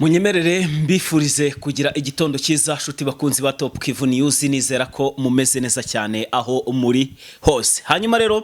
Munyemerere mbifurize kugira igitondo cyiza shuti bakunzi ba Top Kivu News, nizera ko mumeze neza cyane aho muri hose. Hanyuma rero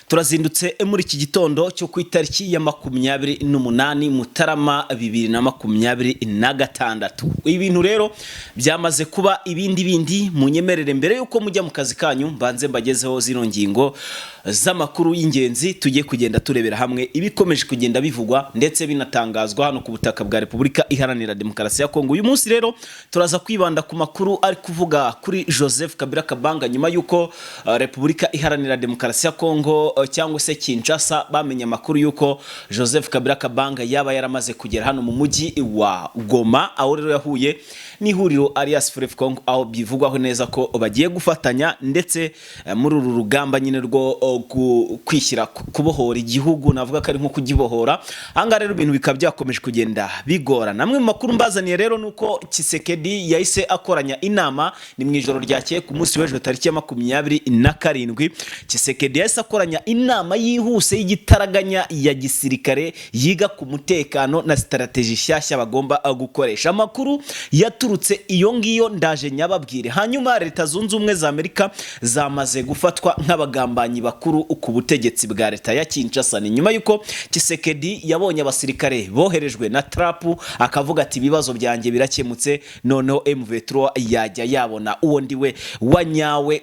turazindutse muri iki gitondo cyo ku itariki ya 28 Mutarama 2026. Ibintu rero byamaze kuba ibindi munyemerere mbere yuko mujya mu kazi kanyu mbanze mbagezeho zino ngingo z'amakuru y'ingenzi tugiye kugenda turebera hamwe ibikomeje kugenda bivugwa ndetse binatangazwa hano ku butaka bwa Repubulika Iharanira Demokarasi ya Kongo. Uyu munsi rero turaza kwibanda ku makuru ari kuvuga kuri Joseph Kabila Kabanga nyuma yuko Repubulika Iharanira Demokarasi ya Kongo cyangwa se Kinshasa bamenye amakuru yuko Joseph Kabila Kabanga yaba yaramaze kugera hano mu mujyi wa Goma, aho rero yahuye n'ihuriro Alliance Fleuve Congo, aho bivugwaho neza ko bagiye gufatanya ndetse muri uru rugamba nyine rwo kwishyira kubohora igihugu, navuga ko ari nko kugibohora. Anga rero ibintu bikaba byakomeje kugenda bigora. Namwe mu makuru mbazaniye rero nuko Tshisekedi yahise akoranya inama ni mu ijoro ryakeye ku munsi w'ejo tariki ya 27. Tshisekedi yahise akoranya inama yihuse y'igitaraganya ya gisirikare yiga ku mutekano na strategy shyashya bagomba gukoresha. Amakuru yaturutse iyo ngiyo ndaje nyababwire. Hanyuma Leta Zunze Ubumwe za Amerika zamaze gufatwa nk'abagambanyi bakuru ku butegetsi bwa leta ya Kinshasa, ni nyuma yuko Tshisekedi yabonye abasirikare boherejwe na Trump akavuga ati ibibazo byanjye birakemutse, noneho M23 yajya yabona uwo ndiwe wanyawe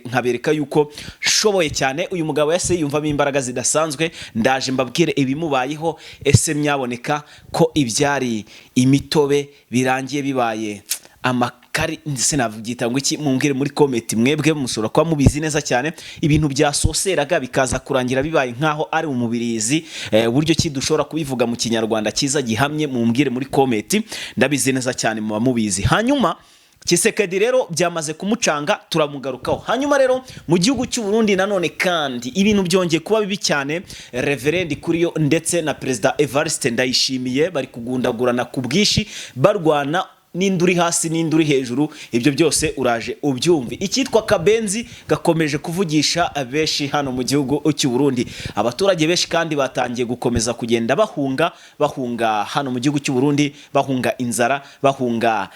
nkabereka yuko shoboye cyane. Uyu mugabo yase yumvamo imbaraga zidasanzwe, ndaje mbabwire ibimubayeho, ese myaboneka ko ibyari imitobe birangiye bibaye amakari ndetse navugyita ngo iki, mumbwire muri comment mwebwe musura kwa mubizi neza cyane. Ibintu byasoseraga bikaza kurangira bibaye nkaho ari umubirizi, buryo ki dushobora kubivuga mu kinyarwanda cyiza gihamye, mumbwire muri comment, ndabizi neza cyane mu bamubizi. Hanyuma Tshisekedi rero byamaze kumucanga, turamugarukaho. Hanyuma rero mu gihugu cy'u Burundi nanone kandi ibintu byongeye kuba bibi cyane. Reverend Kuriyo ndetse na President Evariste Ndayishimiye bari kugundagurana ku bwishi, barwana n'induri hasi n'induri hejuru. Ibyo byose uraje ubyumvi. Icyitwa Kabenzi gakomeje kuvugisha abeshi hano mu gihugu cy'u Burundi. Abaturage beshi kandi batangiye gukomeza kugenda bahunga hano mu gihugu cy'u Burundi, bahunga inzara, bahunga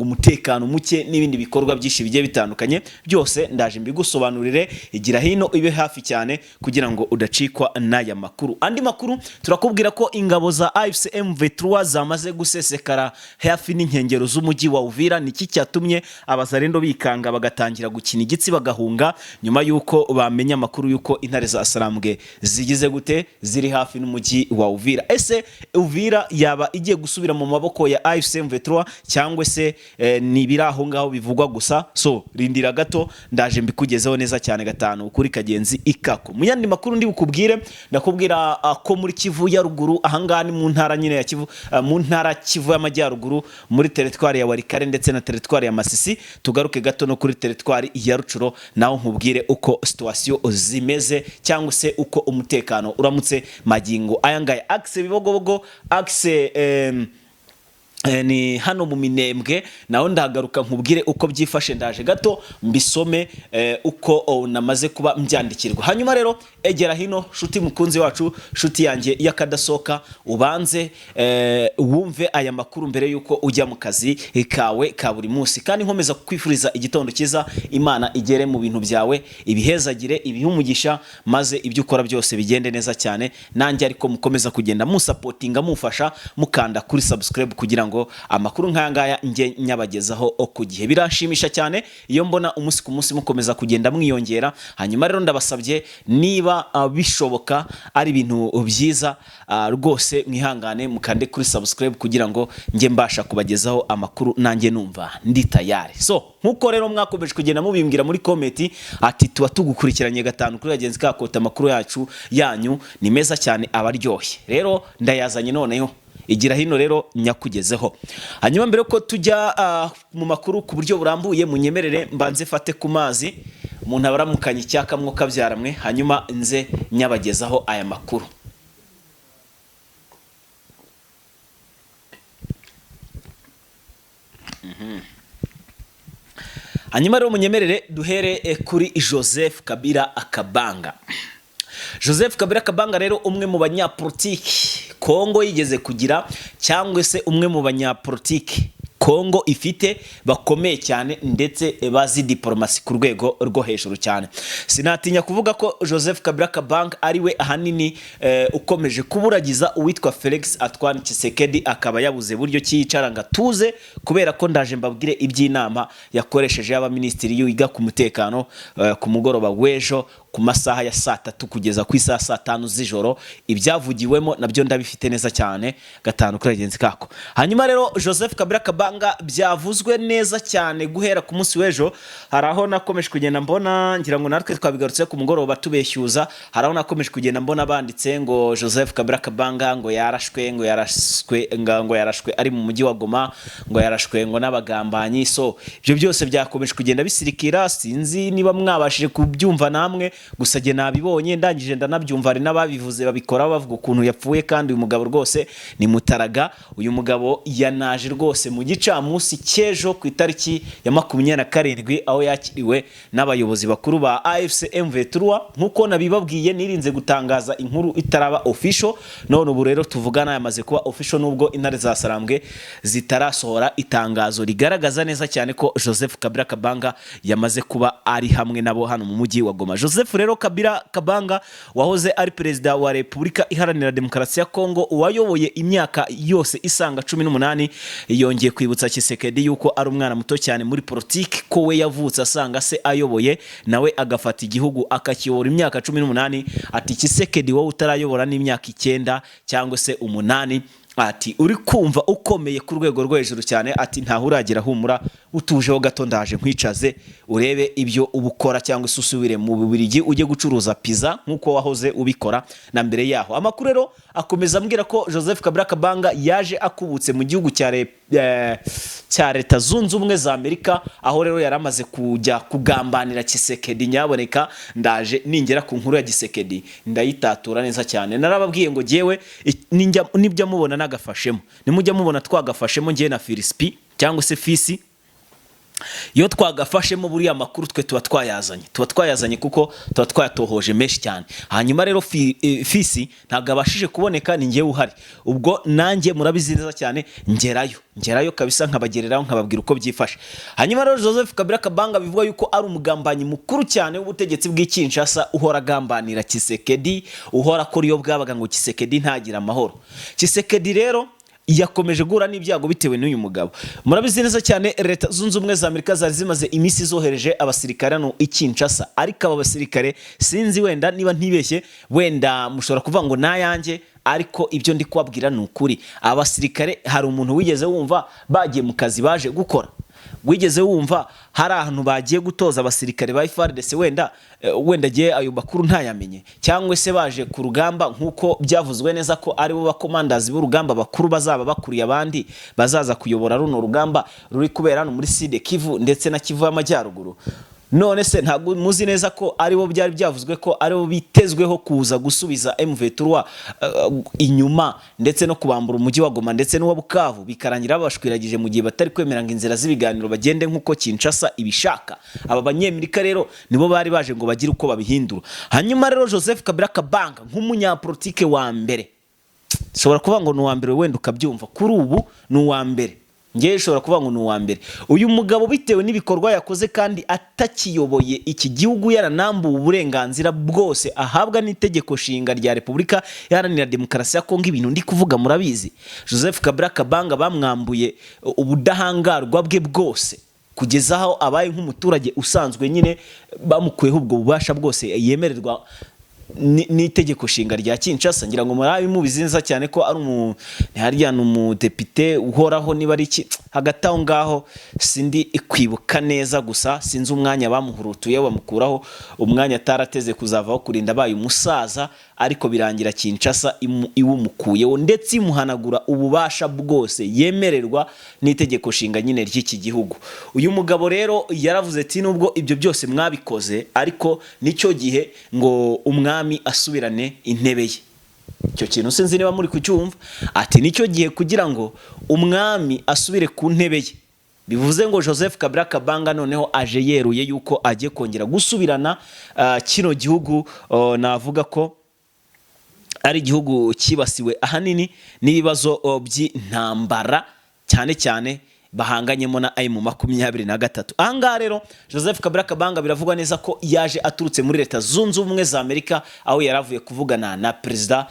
umutekano muke n'ibindi bikorwa byinshi bigiye bitandukanye. Byose ndaje mbigusobanurire, igira hino ibe hafi cyane kugira ngo udacikwa n'aya makuru. Andi makuru turakubwira ko ingabo za AFC M23 zamaze gusesekara hafi n'inkengero z'umujyi wa Uvira. Niki cyatumye abazarendo bikanga bagatangira gukina igitsi bagahunga nyuma yuko bamenya amakuru yuko intare za Sarambwe zigize gute ziri hafi n'umujyi wa Uvira. Ese Uvira yaba igiye gusubira mu maboko ya AFC M23 cyangwa se ni biraho ngaho bivugwa gusa? So rindira gato ndaje mbikugezeho neza cyane gatanu kuri Kagenzi ikako. Mu yandi makuru ndi bukubwire, ndakubwira ko muri Kivu ya ruguru, ahangaha ni mu ntara nyine ya Kivu, mu ntara Kivu y'amajyaruguru, muri teritwari ya Warikare ndetse na teritwari ya Masisi. Tugaruke gato no kuri teritwari ya Rucuro, naho nkubwire uko situation zimeze cyangwa se uko umutekano uramutse magingo ayangaya. Axe Bibogobogo, axe ni hano mu Minembwe, naho ndagaruka nkubwire uko byifashe. Ndaje gato mbisome uko namaze kuba mbyandikirwa. Hanyuma rero egera hino shuti mukunzi wacu, shuti yanjye yakadasoka, ubanze wumve aya makuru mbere yuko ujya mu kazi kawe ka buri munsi. Kandi nkomeza kukwifuriza igitondo cyiza, Imana igere mu bintu byawe, ibihezagire, ibihumugisha, maze ibyo ukora byose bigende neza cyane. Nanjye ariko mukomeza kugenda musupportinga, mufasha mukanda kuri subscribe kugira ngo amakuru nk'ayangaya nge nyabagezaho ku gihe. Birashimisha cyane iyo mbona umunsi ku munsi mukomeza kugenda mwiyongera. Hanyuma rero ndabasabye niba bishoboka ari ibintu byiza rwose mwihangane mukande kuri subscribe kugira ngo nge mbasha kubagezaho amakuru nanjye numva ndi tayari. So nkuko rero mwakomeje kugenda mubimbwira muri comment ati tuba tugukurikiranye gatanu kuri Kagenzi kakota, amakuru yacu yanyu ni meza cyane abaryoshye. Rero ndayazanye noneho, igira hino rero nyakugezeho. Hanyuma mbere ko tujya mu makuru ku buryo burambuye, munyemerere mbanze fate ku mazi, umuntu abaramukanye icyaka mwo kabyaramwe, hanyuma nze nyabagezaho aya makuru. Hanyuma rero munyemerere duhere kuri Joseph Kabila Kabanga. Joseph Kabila Kabanga rero umwe mu banyapolitiki Kongo yigeze kugira cyangwa se umwe mu banyapolitiki Kongo ifite bakomeye cyane ndetse bazi diplomasi ku rwego rwo hejuru cyane. Sinatinya kuvuga ko Joseph Kabila Kabange ari we ahanini ukomeje kuburagiza uwitwa Felix Antoine Tshisekedi, akaba yabuze buryo cyicara ngatuze kubera ko ndaje mbabwire iby'inama yakoresheje y'abaminisitiri yiga ku mutekano ku mugoroba w'ejo ku masaha ya 3 kugeza ku isaha 5 z'ijoro. Ibyavugiwemo nabyo ndabifite neza cyane gatanu kuri agenzi kako. Hanyuma rero Joseph Kabila Kabange byavuzwe neza cyane guhera ku munsi w'ejo. Haraho nakomeje kugenda mbona, ngira ngo natwe twabigarutse ku mugoroba tubeshyuza, haraho nakomeje kugenda mbona banditse ngo Joseph Kabila Kabange ngo yarashwe ari mu mujyi wa Goma, ngo yarashwe ngo n'abagambanyi. So ibyo byose byakomeje kugenda bisirikira, sinzi niba mwabashije kubyumva namwe, gusa je nabibonye ndangije ndanabyumva, ari n'ababivuze babikora bavuga ukuntu yapfuye. Kandi uyu mugabo rwose ni Mutaraga. Uyu mugabo yanaje rwose mu gicamunsi cy'ejo ku itariki ya 27 aho yakiriwe n'abayobozi bakuru ba AFC M23. Nkuko nabibabwiye nirinze gutangaza inkuru itaraba official, none ubu rero tuvugana yamaze kuba official, nubwo intare za Sarambwe zitarasohora itangazo rigaragaza neza cyane ko Joseph Kabila Kabange yamaze kuba ari hamwe nabo hano mu mujyi wa Goma. Joseph rero Kabila Kabange wahoze ari perezida wa Repubulika Iharanira Demokarasi ya Kongo, uwayoboye imyaka yose isanga 18, yongeye kwibutsa Tshisekedi yuko ari umwana muto cyane muri politiki, ko we yavutse asanga se ayoboye nawe agafata igihugu akakiyobora imyaka 18. Ati Tshisekedi wowe utarayobora n'imyaka 9 cyangwa se 8, ati uri kumva ukomeye ku rwego rwo hejuru cyane. Ati ntaho uragira, humura utujeho gato ndaje nkwicaze urebe ibyo ubukora, cyangwa se usubire mu Bubiligi ujye gucuruza pizza nkuko wahoze ubikora na mbere yaho. Amakuru rero akomeza ambwira ko Joseph Kabila Kabange yaje akubutse mu gihugu cya Leta Zunze Ubumwe za Amerika, aho rero yaramaze kujya kugambanira Tshisekedi. Nyaboneka ndaje ningera ku nkuru ya Tshisekedi ndayitatura neza cyane. Narababwiye ngo jewe nibyo mubona nagafashemo, nimujya mubona twagafashemo ngiye na Filispi cyangwa se Fisi, iyo twagafashemo buriya makuru twe tuba twayazanye kuko tuba twayatohoje menshi cyane. Hanyuma rero Fisi ntabwo abashije kuboneka, ni ngewe uhari. Ubwo nanjye murabizi neza cyane, ngerayo kabisa nkabagereraho nkababwira uko byifashe. Hanyuma rero Joseph Kabila Kabange bivuga yuko ari umugambanyi mukuru cyane w'ubutegetsi bw'Kinshasa, uhora agambanira Tshisekedi, uhora akora iyo bwabaga ngo Tshisekedi ntagira amahoro. Tshisekedi rero yakomeje gura n'ibyago bitewe n'uyu mugabo. Murabizi neza cyane Leta Zunze Ubumwe za Amerika zari zimaze imisi zohereje abasirikare no Kinshasa, ariko aba basirikare sinzi, wenda niba ntibeshye, wenda mushobora kuvuga ngo nayanjye, ariko ibyo ndi kubabwira ni ukuri. Abasirikare hari umuntu wigeze wumva bagiye mu kazi baje gukora? Wigeze wumva hari ahantu bagiye gutoza abasirikare ba FARDC wenda giye ayo bakuru ntayamenye, cyangwa se baje ku rugamba nkuko byavuzwe neza ko ari bo bakomandazi b'urugamba bakuru bazaba bakuriye abandi bazaza kuyobora runo rugamba ruri kubera hano muri Sud Kivu ndetse na Kivu y'Amajyaruguru? None se ntabwo muzi neza ko aribo byari byavuzwe ko aribo bitezweho kuza gusubiza M23 inyuma ndetse no kubambura umujyi wa Goma ndetse n'uwa Bukavu, bikarangira babashwiragije mu gihe batari kwemeranga inzira z'ibiganiro bagende nkuko Kinshasa ibishaka? Aba banyamerika rero nibo bari baje ngo bagire uko babihindura. Hanyuma rero Joseph Kabila Kabange nk'umunyapolitike wa mbere, shobora kuvuga ngo ni uwa mbere, wenda ukabyumva kuri ubu ni uwa mbere, ngiye shobora kuvuga ngo ni uwa mbere. Uyu mugabo bitewe n'ibikorwa yakoze kandi atakiyoboye iki gihugu, yaranambuwe uburenganzira bwose ahabwa n'itegeko nshinga rya Repubulika Iharanira Demokarasi ya Kongo. Ibintu ndi kuvuga murabizi. Joseph Kabila Kabange bamwambuye ubudahangarwa bwe bwose kugeza aho abaye nk'umuturage usanzwe, nyine bamukuyeho ubwo bubasha bwose yemererwa n'itegeko nshinga rya Kinshasa. Ngira ngo murabi mubizinza cyane ko ari umudepite uhoraho, niba ari iki hagati aho ngaho sindi ikwibuka neza, gusa sinzi umwanya bamuhurutuye bamukuraho umwanya atarateze kuzavaho kurinda abaye umusaza, ariko birangira Kinshasa iwumukuyeho ndetse imuhanagura ububasha bwose yemererwa n'itegeko nshinga nyine ry'iki gihugu. Uyu mugabo rero yaravuze ati nubwo ibyo byose mwabikoze, ariko nicyo gihe ngo umwami asubirane intebe ye. Icyo kintu sinzi niba muri kucyumva. Ati nicyo gihe kugira ngo umwami asubire ku ntebe ye. Bivuze ngo Joseph Kabila Kabange noneho aje yeruye yuko agiye kongera gusubirana kino gihugu. Navuga ko ari igihugu kibasiwe ahanini n'ibibazo by'intambara cyane cyane bahanganyemo na M23. Ahangaha rero Joseph Kabila Kabanga biravugwa neza ko yaje aturutse muri Leta Zunze Ubumwe za Amerika, aho yaravuye kuvugana na Perezida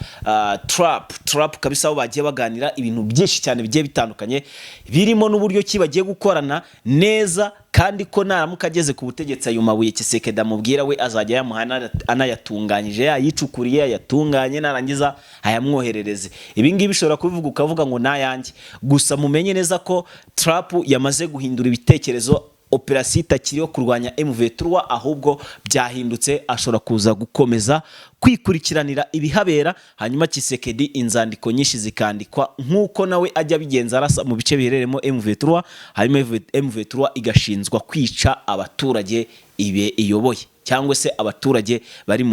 Trump kabisa, aho bagiye baganira ibintu byinshi cyane bigiye bitandukanye, birimo n'uburyo ki bagiye gukorana neza, kandi ko naramuka ageze ku butegetsi ayo mabuye Tshisekedi amubwira we azajya yamuha anayatunganyije, yayicukuriye yatunganye, narangiza ayamwoherereze. Ibi ngibi bishobora kubivuga ukavuga ngo nayanjye, gusa mumenye neza ko Trump yamaze guhindura ibitekerezo. Operasiyo itakiriho kurwanya M23, ahubwo byahindutse, ashobora kuza gukomeza kwikurikiranira ibihabera, hanyuma Tshisekedi inzandiko nyinshi zikandikwa nk'uko nawe ajya bigenza, arasa mu bice bihereremo M23, hanyuma M23 igashinzwa kwica abaturage iyoboye, cyangwa se abaturage bari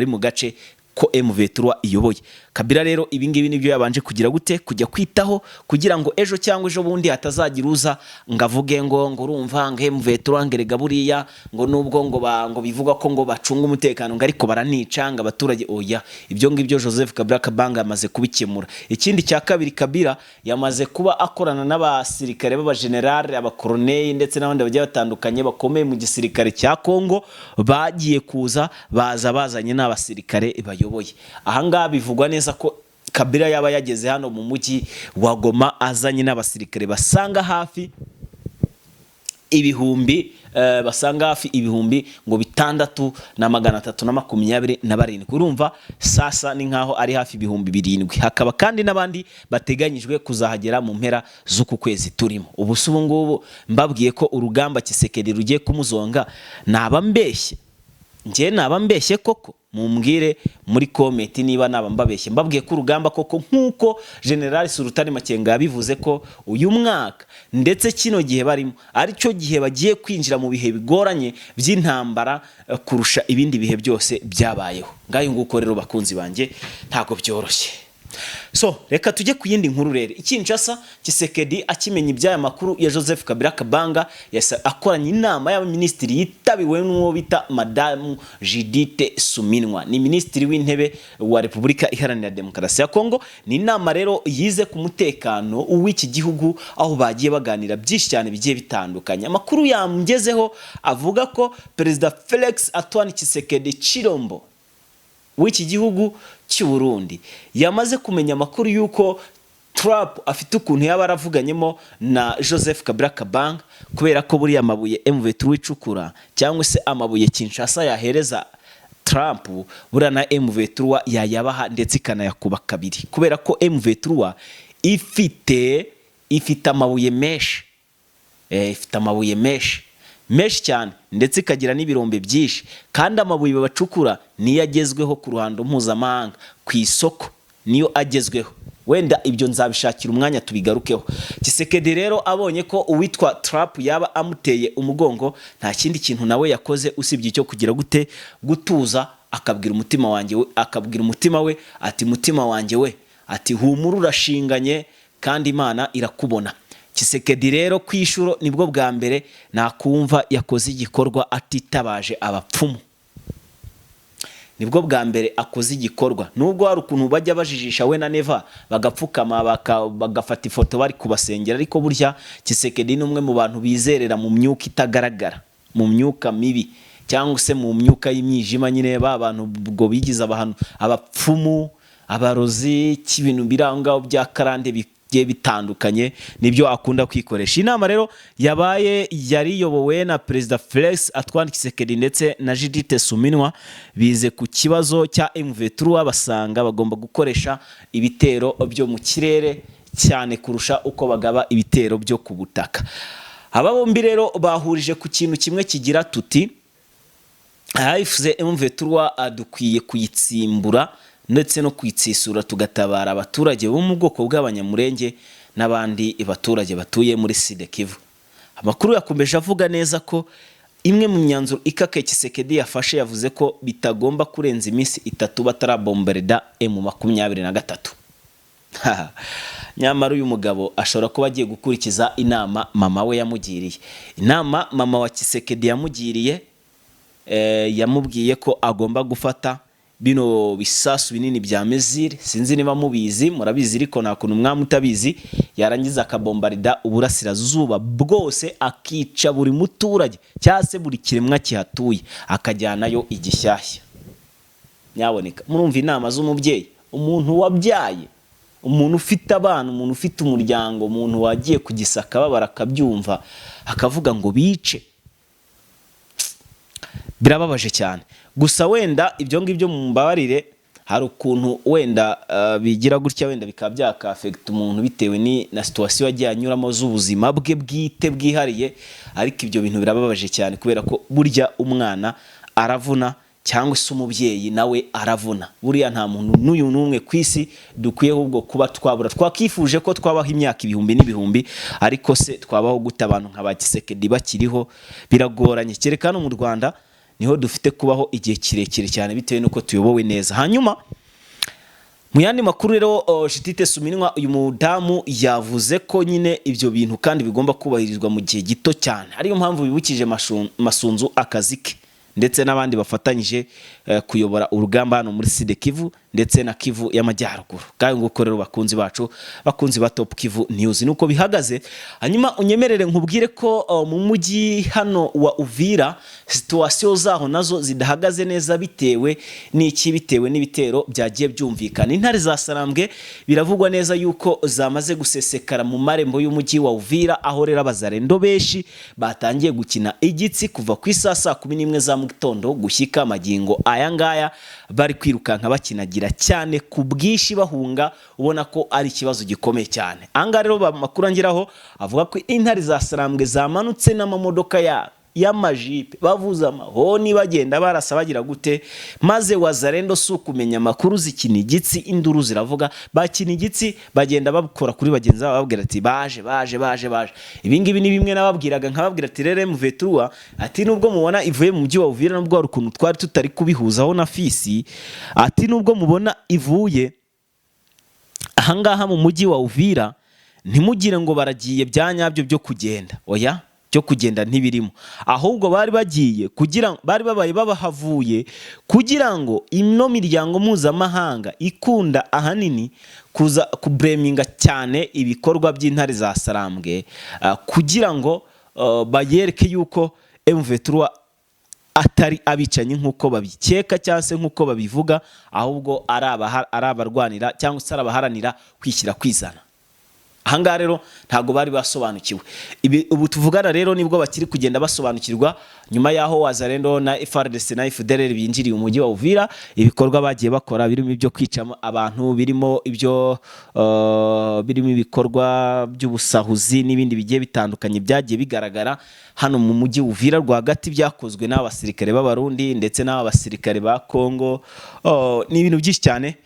mu gace ko M23 iyoboye. Kabila rero ibi ngibi nibyo yabanje kugira gute kujya kwitaho, kugira ngo ejo cyangwa ejo bundi hatazagira uza ngavuge ngo urumva ngo M23 ngerega buriya ngo nubwo ngo bivuga ko ngo bacunga umutekano ngo ariko baranicanga abaturage. Oya, ibyo ngibyo Joseph Kabila Kabanga yamaze kubikemura. Ikindi cya kabiri, Kabila yamaze kuba akorana n'abasirikare b'abagenerale, abakoroneli ndetse n'abandi bagiye batandukanye bakomeye mu gisirikare cya Kongo, bagiye kuza bazanye n'abasirikare bayoboye. Ahangaha bivugwa neza ko Kabila yaba yageze hano mu mujyi wa Goma azanye n'abasirikare basanga hafi ibihumbi ngo 6,327. Urumva sasa ni nkaho ari hafi ibihumbi 7. Hakaba kandi n'abandi bateganyijwe kuzahagera mu mpera z'uku kwezi turimo. Ubu ngubu mbabwiye ko urugamba Tshisekedi rugiye kumuzonga, naba mbeshye koko? Mumbwire muri comment niba naba mbabeshye. Mbabwiye ko urugamba koko nk'uko General Sultani Makenga yabivuze ko uyu mwaka ndetse kino gihe barimo ari cyo gihe bagiye kwinjira mu bihe bigoranye by'intambara kurusha ibindi bihe byose byabayeho. Ngayo nguko rero bakunzi banje, ntago byoroshye. So reka tujye ku yindi nkuru rero. Kinshasa, Tshisekedi akimenya iby'aya makuru ya Joseph Kabila Kabanga akoranye inama y'abaminisitiri yitabiwe n'uwo bita Madamu Judith Suminwa, ni minisitiri w'intebe wa Repubulika Iharanira Demokarasi ya Kongo. Ni inama rero yize ku mutekano w'iki gihugu, aho bagiye baganira byinshi cyane bigiye bitandukanye. Amakuru yamgezeho avuga ko Perezida Felix Antoine Tshisekedi Chilombo w'iki gihugu cy'u Burundi yamaze kumenya amakuru yuko Trump afite ukuntu yaba aravuganyemo na Joseph Kabila Kabanga, kubera ko buriya amabuye M23 icukura cyangwa se amabuye Kinshasa yahereza Trump, buriya na M23 yayabaha ndetse ikanayakuba kabiri, kubera ko M23 ifite amabuye menshi, menshi cyane, ndetse ikagira n'ibirombe byinshi, kandi amabuye babacukura niyo agezweho ku ruhando mpuzamahanga, ku isoko niyo agezweho. Wenda ibyo nzabishakira umwanya tubigarukeho. Tshisekedi rero abonye ko uwitwa Trump yaba amuteye umugongo, nta kindi kintu nawe yakoze usibye icyo kugira gute gutuza, akabwira umutima we ati mutima wanjye we, ati humura urashinganye kandi Imana irakubona. Tshisekedi rero kwishuro nibwo bwa mbere nakumva yakoze igikorwa atitabaje abapfumu. Nibwo bwa mbere akoze igikorwa, nubwo hari ukuntu bajya bajijisha we na Neva bagapfukama bagafata ifoto bari kubasengera, ariko burya Tshisekedi ni umwe mu bantu bizerera mu myuka itagaragara, mu myuka mibi, cyangwa se mu myuka y'imyijima nyine, abantu ubwo bigize abapfumu, abarozi, cy'ibintu birangaho bya karande bitandukanye, nibyo akunda kwikoresha. Inama rero yari yobowe na Perezida Felix Antoine Tshisekedi ndetse na Judith Suminwa, bize ku kibazo cya M23, basanga bagomba gukoresha ibitero byo mu kirere cyane kurusha uko bagaba ibitero byo ku butaka. Aba bombi rero bahurije ku kintu kimwe kigira tuti M23 dukwiye kuyitsimbura ndetse no kwitsisura, tugatabara abaturage bo mu bwoko bw'abanyamurenge n'abandi baturage batuye muri Sud Kivu. Amakuru yakomeje avuga neza ko imwe mu myanzuro ikake Tshisekedi yafashe, yavuze ko bitagomba kurenza iminsi 3 batarabombarda M23. Nyamara uyu mugabo ashobora kuba agiye gukurikiza inama mama we yamugiriye. Inama mama wa Tshisekedi yamugiriye, yamubwiye ko agomba gufata bino bisasu binini bya mezire, sinzi niba mubizi, murabizi ariko nta kuntu mwami utabizi, yarangiza akabombarida uburasirazuba bwose akica buri muturage cyangwa se buri kiremwa kihatuye akajyanayo igishyashya. Nyaboneka murumva inama z'umubyeyi, umuntu wabyaye, umuntu ufite abana, umuntu ufite umuryango, umuntu wagiye kugisaka babara akabyumva akavuga ngo bice. Birababaje cyane. Gusa wenda ibyo ngibyo mu mbabarire, hari ukuntu wenda bigira gutya, wenda bikaba byaka-affect umuntu bitewe na situation yagiye anyuramo z'ubuzima bwe bwite bwihariye, ariko ibyo bintu birababaje cyane kubera ko burya umwana aravuna cyangwa se umubyeyi nawe aravuna. Buriya nta muntu n'uyu n'umwe ku isi dukwiye ahubwo kuba twabura. Twakifuje ko twabaho imyaka ibihumbi n'ibihumbi, ariko se twabaho gute abantu nka ba Tshisekedi bakiriho? Biragoranye. Kereka no mu Rwanda niho dufite kubaho igihe kirekire cyane bitewe nuko tuyobowe neza. Hanyuma mu yandi makuru rero, Judith Suminwa uyu mudamu yavuze ko nyine ibyo bintu kandi bigomba kubahirizwa mu gihe gito cyane, ariyo mpamvu bibukije Masunzu akazi ke ndetse n'abandi bafatanyije kuyobora urugamba hano muri Sud Kivu ndetse na Kivu y'Amajyaruguru. Kandi nguko rero bakunzi bacu, bakunzi ba Top Kivu News nuko bihagaze. Hanyuma unyemerere nkubwire ko mu mujyi hano wa Uvira situation zaho nazo zidahagaze neza bitewe n'ibitero byagiye byumvikana. Intare za Sarambwe biravugwa neza yuko zamaze gusesekara mu marembo y'umujyi wa Uvira, aho rero abazarendo beshi batangiye gukina igitsi kuva ku saa 11 za mu gitondo gushyika amagingo aya ngaya, bari kwirukanka bakinagira cyane ku bwishi bahunga, ubona ko ari ikibazo gikomeye cyane. Anga rero bamakuru angiraho avuga ko intare za Sarambwe zamanutse n'amamodoka y'amajipe bavuza amahoni bagenda barasa bagira gute, maze wazarendo si ukumenya amakuru zikina igitsi, induru ziravuga, bakina igitsi bagenda babukora kuri bagenzi babo babwira ati baje. Ibi ngibi ni bimwe nababwiraga, nkababwira ati rere muveturwa ati nubwo mubona ivuye mu mujyi wa Uvira nubwo hari ukuntu twari tutari kubihuzaho na Fisi, ati nubwo mubona ivuye ahangaha mu mujyi wa Uvira ntimugire ngo baragiye byanyabyo byo kugenda, oya cyo kugenda ntibirimo, ahubwo bari bagiye kugira bari babaye babahavuye kugira ngo ino miryango mpuzamahanga ikunda ahanini kuza kubreminga cyane ibikorwa by'intare za Sarambwe, kugira ngo bayereke yuko M23 atari abicanyi nkuko babikeka cyangwa se nkuko babivuga, ahubwo ari abarwanira cyangwa se arabaharanira kwishyira kwizana. Ahangaha rero ntago bari basobanukiwe. Ubu tuvugana rero nibwo bakiri kugenda basobanukirwa nyuma yaho wazarendo na FARDC na FDLR binjiriye umujyi wa Uvira, ibikorwa bagiye bakora birimo ibyo kwica abantu, birimo ibikorwa by'ubusahuzi n'ibindi bigiye bitandukanye byagiye bigaragara hano mu mujyi wa Uvira rwagati, byakozwe n'abasirikare b'Abarundi ndetse n'abasirikare ba Kongo. Ni ibintu byinshi cyane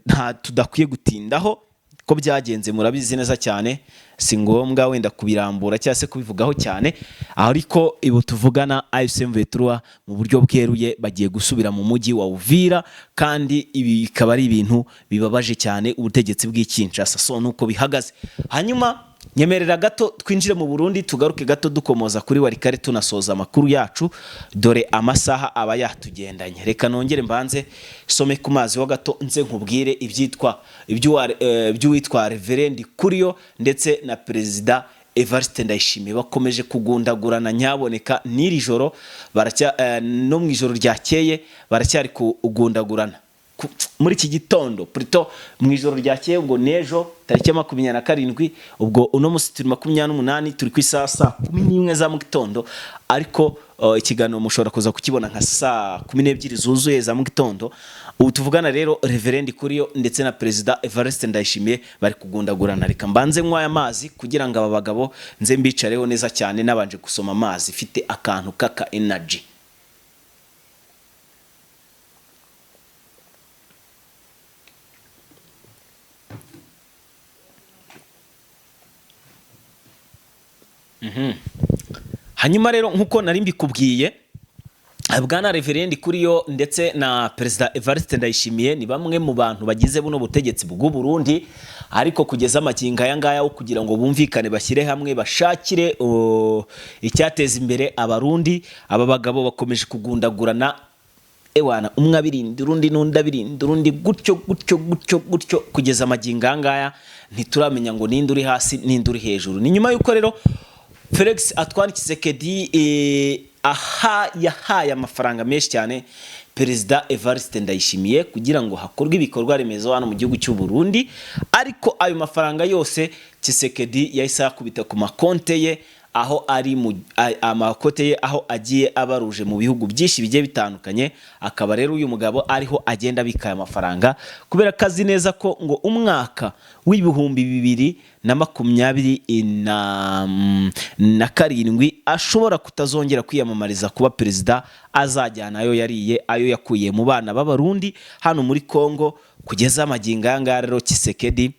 nta tudakwiye gutindaho ko byagenze, murabizi neza cyane, si ngombwa wenda kubirambura cyangwa se kubivugaho cyane, ariko ibo tuvugana AFC/M23 mu buryo bweruye bagiye gusubira mu mujyi wa Uvira, kandi ibi bikaba ari ibintu bibabaje cyane ubutegetsi bw'Kinshasa. So nuko bihagaze. Hanyuma nyemerera gato twinjire mu Burundi, tugaruke gato dukomoza kuri Warikare tunasoza amakuru yacu, dore amasaha aba yatugendanye. Reka nongere mbanze some ku mazi wa gato nze nkubwire iby'uwitwa Reverend Kuriyo ndetse na Perezida Evariste Ndayishimiye bakomeje kugundagurana. Nyaboneka n'iri joro no mu ijoro ryakeye baracyari kugundagurana muri iki gitondo, plutôt mu ijoro ryakeye, ubwo nejo tariki 27, ubwo uno musi turi 28 turi ku saa 11 za mu gitondo, ariko ikiganiro mushobora kuza kukibona nka saa 12 zuzuye za mu gitondo. Ubu tuvugana rero Reverend Kuriyo ndetse na Perezida Evariste Ndayishimiye bari kugundagurana. Reka mbanze nkwaye amazi kugira ngo aba bagabo nze mbicareho neza cyane, nabanje gusoma amazi ifite akantu kaka energy. Hanyuma rero nkuko nari mbikubwiye, Bwana Reverend Kuriyo ndetse na Perezida Evariste Ndayishimiye ni bamwe mu bantu bagize buno butegetsi bw'u Burundi, ariko kugeza amaginga aya ngaya wo kugira ngo bumvikane bashyire hamwe bashakire icyateza imbere Abarundi, aba bagabo bakomeje kugundagurana ewana umwe abirinde urundi n'undi abirinde urundi gutyo kugeza amagingo angaya ntituramenya ngo ninde uri hasi ninde uri hejuru. Ni nyuma yuko rero Felix Antoine Tshisekedi yahaye amafaranga menshi cyane Perezida Evariste Ndayishimiye kugira ngo hakorwe ibikorwa remezo hano mu gihugu cy'u Burundi, ariko ayo mafaranga yose Tshisekedi yahise yakubita ku makonte ye aho ari amakote ye aho agiye abaruje mu bihugu byinshi bigiye bitandukanye. Akaba rero uyu mugabo ariho agenda abika amafaranga kubera kazi neza ko ngo umwaka w'ibihumbi 2027 ashobora kutazongera kwiyamamariza kuba perezida, azajyana ayo yariye ayo yakuye mu bana b'abarundi hano muri Kongo. Kugeza amagingo yanga rero Tshisekedi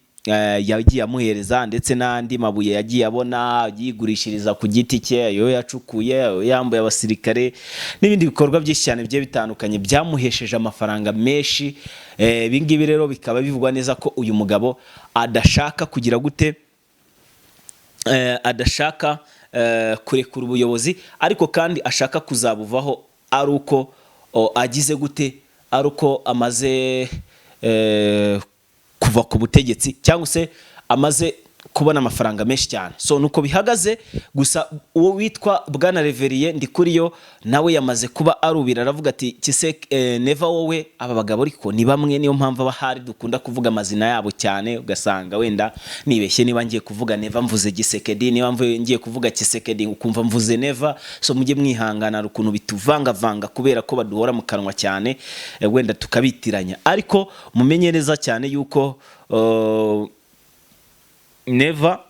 yagiye amuhereza ndetse n'andi mabuye yagiye abona yigurishiriza ku giti cye, ayo yacukuye, ayo yambuye abasirikare n'ibindi bikorwa byinshi cyane bigiye bitandukanye byamuhesheje amafaranga menshi. Ibingibi rero bikaba bivugwa neza ko uyu mugabo adashaka kugira gute, adashaka kurekura ubuyobozi, ariko kandi ashaka kuzabuvaho ari uko agize gute, ari uko amaze kuva ku butegetsi cyangwa se amaze kubona amafaranga menshi cyane. So nuko bihagaze. Gusa uwo witwa Bwana Reveriye Ndikuriyo nawe yamaze kuba arubira, aravuga ati Neva wowe aba bagabo ariko ni bamwe, niyo mpamvu abahari dukunda kuvuga amazina yabo cyane, ugasanga wenda nibeshye niba ngiye kuvuga Neva mvuze Tshisekedi, niba ngiye kuvuga Tshisekedi ukumva mvuze Neva. So mujye mwihangana ukuntu bituvanga kubera ko baduhora mu kanwa cyane, wenda tukabitiranya, ariko mumenyereza cyane yuko Neva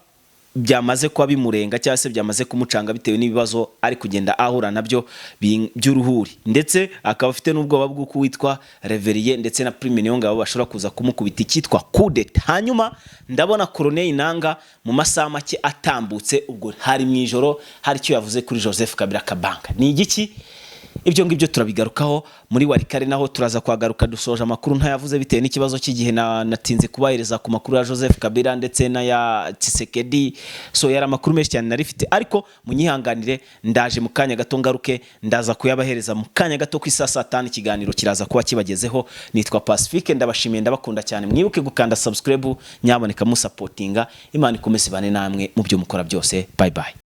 byamaze kuba bimurenga cyangwa se byamaze kumucanga bitewe n'ibibazo ari kugenda ahura nabyo by'uruhuri, ndetse akaba afite n'ubwoba bw'uko witwa Reveriye ndetse na Prime Niyongabo bashobora kuza kumukubita icyitwa coup d'etat. Hanyuma ndabona Colonel Nanga mu masaha make atambutse, ubwo hari mu ijoro hari icyo yavuze kuri Joseph Kabila Kabange. Ni igiki? Ibyo ngibyo turabigarukaho muri Warikare, naho turaza kwagaruka dusoje amakuru ntayavuze bitewe n'ikibazo cy'igihe natinze kubahereza ku makuru ya Joseph Kabila ndetse na ya Tshisekedi. So yari amakuru menshi cyane narifite, ariko munyihanganire ndaje mu kanya gato ngaruke, ndaza kuyabahereza mu kanya gato ku isa 5 ikiganiro kiraza kuba kibagezeho. Nitwa Pacifique, ndabashimiye ndabakunda cyane, mwibuke gukanda subscribe, nyaboneka mu supportinga. Imana ikomeze bane namwe mu byo mukora byose. Bye bye.